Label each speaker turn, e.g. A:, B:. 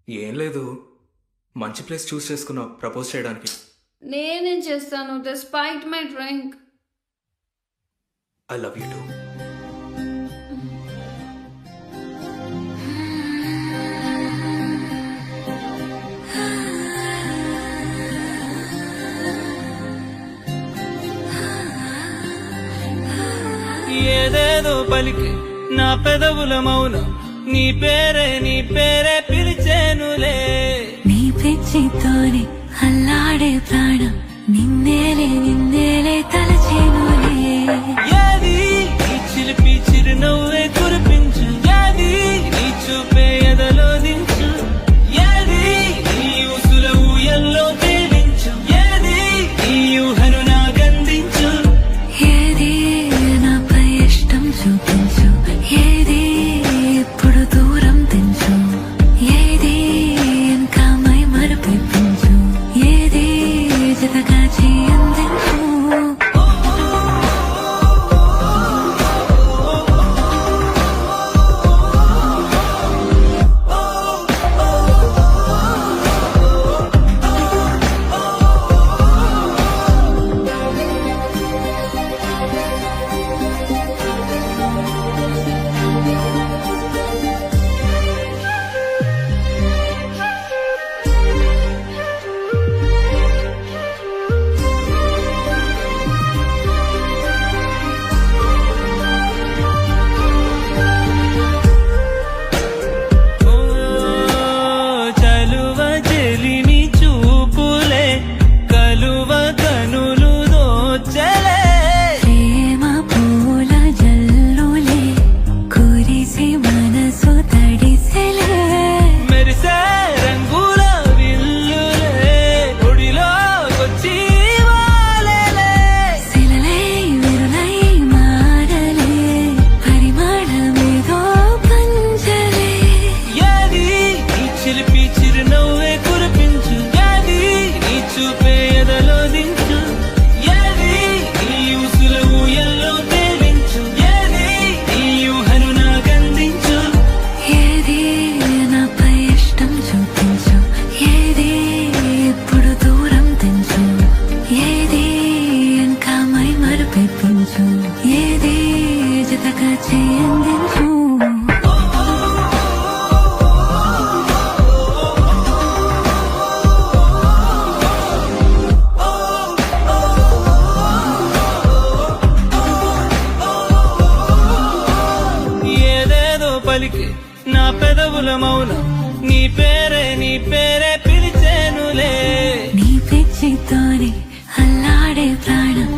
A: ఏం లేదు, మంచి ప్లేస్ చూస్ చేసుకున్నావు ప్రపోజ్ చేయడానికి.
B: నేనేం చేస్తాను despite my drink.
A: I love you two.
C: ఏదేదో పలికి నా పెదవుల మౌనం నీ పేరే పిలిచేనులే.
D: నీ పిచ్చితోనే అల్లాడే ప్రాణం నిన్నేలే తలచేనులే.
C: ఏది ఈ చిలిపి చిరునవ్వే కురిపించు, ఏది నీ చూపే ఎదలో దించు, ఏది నీ ఉసుల ఊయల్లో తేలించు, ఏది నీ ఊహను నాకందించు.
D: ఏది నాపై ఇష్టం చూపించు, ఏది ఇప్పుడు దూరం తెంచు, ఏది ఇంకా మై మరపించు, ఏది జతగా చేయందించు.
C: చలువ చెలిమి చూపులే కలువ కనులు దోచలే.
D: ప్రేమ పూల జల్లులే కురిసి మనసు తడిసెలే.
C: మెరిసే రంగుల విల్లులే ఒడిలోకొచ్చి వాలేలే.
D: శిలలై విరులై మారలే పరిమాణమేదో పంచలే.
C: ఏది ఈ చిలిపి చిరునవ్వే కురిపించు, ఏది నీ చూపే ఎదలో దించు, ఏది నీ ఉసుల ఊయల్లో తేలించు, ఏది నీ ఊహను నాకందించు.
D: ఏది నాపై ఇష్టం చూపించు, ఏది ఇప్పుడు దూరం తెంచు, ఏది ఇంకా మై మరపించు, ఏది జతగా చేయందించు.
C: ఏదేదో పలికి నా పెదవుల మౌనం నీ పేరే పిలిచేనులే.
D: నీ పిచ్చితోనే అల్లాడే ప్రాణం